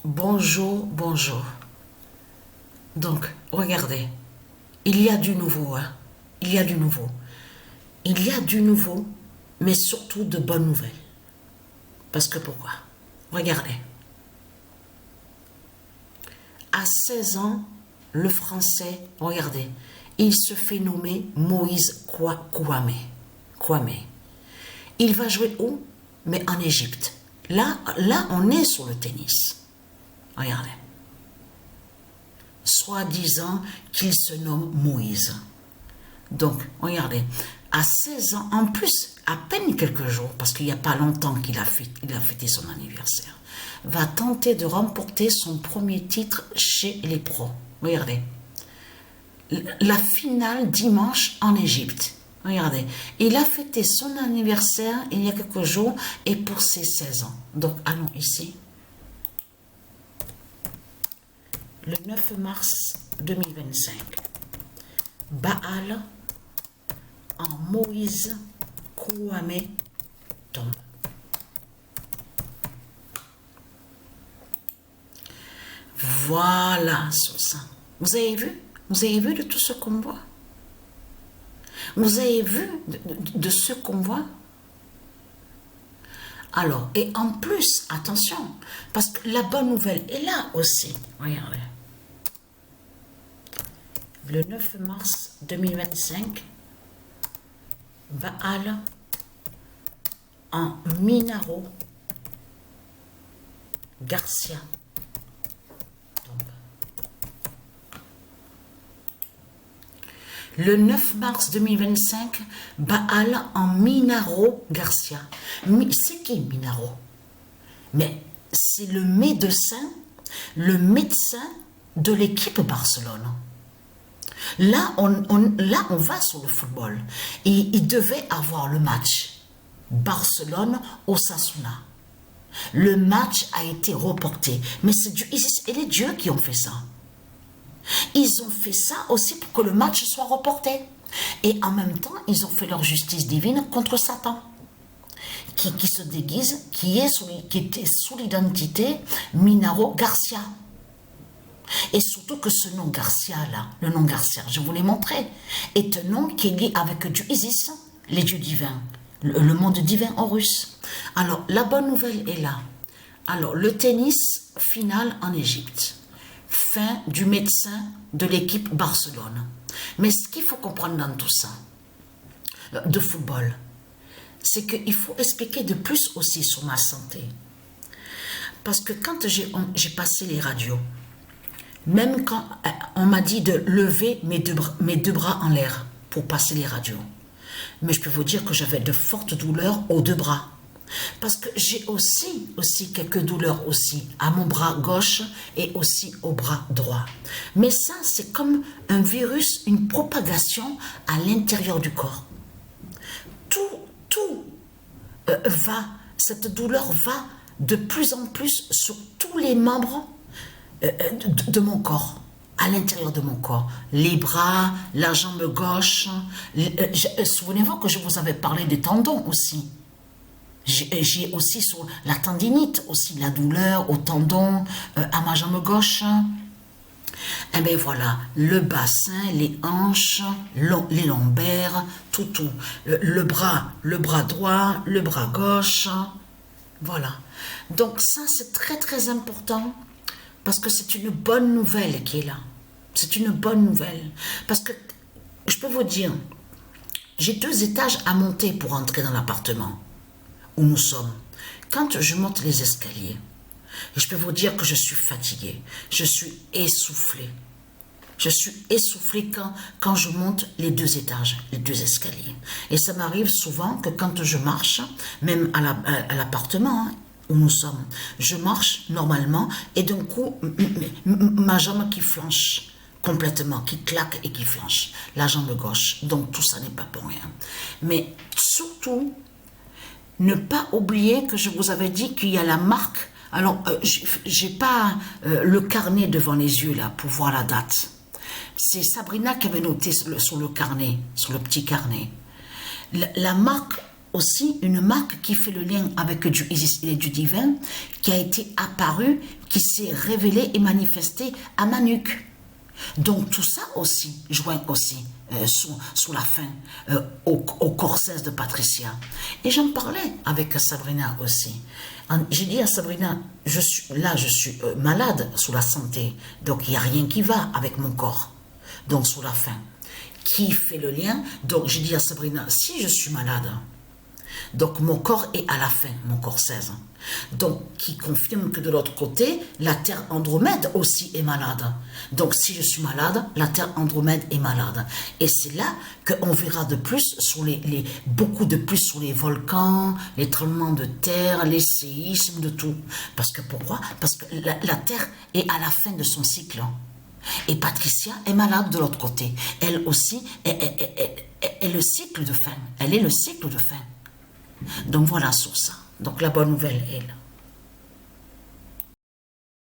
Bonjour, bonjour. Donc, regardez, il y a du nouveau, hein. Il y a du nouveau. Il y a du nouveau, mais surtout de bonnes nouvelles. Parce que pourquoi? Regardez. À 16 ans, le français, regardez, il se fait nommer Moïse Kouame. Kouame. Il va jouer où? Mais en Égypte. Là, on est sur le tennis. Regardez. Soi-disant qu'il se nomme Moïse. Donc, regardez, à 16 ans, en plus, à peine quelques jours, parce qu'il n'y a pas longtemps qu'il a fêté son anniversaire, va tenter de remporter son premier titre chez les pros. Regardez. La finale dimanche en Égypte. Regardez. Il a fêté son anniversaire il y a quelques jours et pour ses 16 ans. Donc, allons ici. Le 9 mars 2025. Baal en Moïse Kouame tombe. Voilà son sang. Vous avez vu? Vous avez vu de tout ce qu'on voit? Vous avez vu de ce qu'on voit? Alors, et en plus, attention, parce que la bonne nouvelle est là aussi. Regardez. Le 9 mars 2025, Baal en Minaro Garcia tombe. Le 9 mars 2025, Baal en Minaro Garcia. C'est qui Minaro? Mais c'est le médecin de l'équipe Barcelone. Là, on va sur le football. Et il devait avoir le match Barcelone-Osasuna. Le match a été reporté. Mais c'est les dieux qui ont fait ça. Ils ont fait ça aussi pour que le match soit reporté. Et en même temps, ils ont fait leur justice divine contre Satan. Qui se déguise, qui était sous l'identité Minaro Garcia. Et surtout que ce nom Garcia là, le nom Garcia, je vous l'ai montré, est un nom qui est lié avec Dieu Isis, les dieux divins, le monde divin Horus. Alors la bonne nouvelle est là. Alors le tennis final en Égypte, fin du médecin de l'équipe Barcelone. Mais ce qu'il faut comprendre dans tout ça, de football, c'est qu'il faut expliquer de plus aussi sur ma santé. Parce que quand j'ai passé les radios, même quand on m'a dit de lever mes deux bras en l'air pour passer les radios. Mais je peux vous dire que j'avais de fortes douleurs aux deux bras. Parce que j'ai aussi quelques douleurs aussi à mon bras gauche et aussi au bras droit. Mais ça, c'est comme un virus, une propagation à l'intérieur du corps. Cette douleur va de plus en plus sur tous les membres de mon corps, à l'intérieur de mon corps, les bras, la jambe gauche. Souvenez-vous que je vous avais parlé des tendons aussi. J'ai aussi sur la tendinite, aussi la douleur au tendon, à ma jambe gauche. Et bien voilà, le bassin, les hanches, les lombaires, tout. Le bras droit, le bras gauche. Voilà. Donc ça, c'est très très important. Parce que c'est une bonne nouvelle qui est là. C'est une bonne nouvelle. Parce que, je peux vous dire, j'ai 2 étages à monter pour entrer dans l'appartement où nous sommes. Quand je monte les escaliers, je peux vous dire que je suis fatiguée. Je suis essoufflée. Je suis essoufflée quand je monte les 2 étages, les 2 escaliers. Et ça m'arrive souvent que quand je marche, même à l'appartement, où nous sommes, je marche normalement et d'un coup, ma jambe qui flanche complètement, qui claque et qui flanche, la jambe gauche. Donc tout ça n'est pas pour rien. Mais surtout, ne pas oublier que je vous avais dit qu'il y a la marque. Alors, j'ai pas le carnet devant les yeux là pour voir la date. C'est Sabrina qui avait noté sur le carnet, sur le petit carnet. La marque aussi une marque qui fait le lien avec du Isis et du divin, qui a été apparue, qui s'est révélée et manifestée à ma nuque. Donc tout ça aussi, joint aussi sous la fin au corps 16 de Patricia. Et j'en parlais avec Sabrina aussi. J'ai dit à Sabrina, je suis malade sous la santé, donc il n'y a rien qui va avec mon corps. Donc sous la fin. Qui fait le lien? Donc j'ai dit à Sabrina, si je suis malade, donc mon corps est à la fin, mon corps 16. Donc qui confirme que de l'autre côté, la Terre Andromède aussi est malade. Donc si je suis malade, la Terre Andromède est malade. Et c'est là qu'on verra de plus, beaucoup de plus sur les volcans, les tremblements de terre, les séismes, de tout. Parce que pourquoi? Parce que la Terre est à la fin de son cycle. Et Patricia est malade de l'autre côté. Elle aussi est le cycle de fin. Elle est le cycle de fin. Donc voilà sur ça. Donc la bonne nouvelle est là.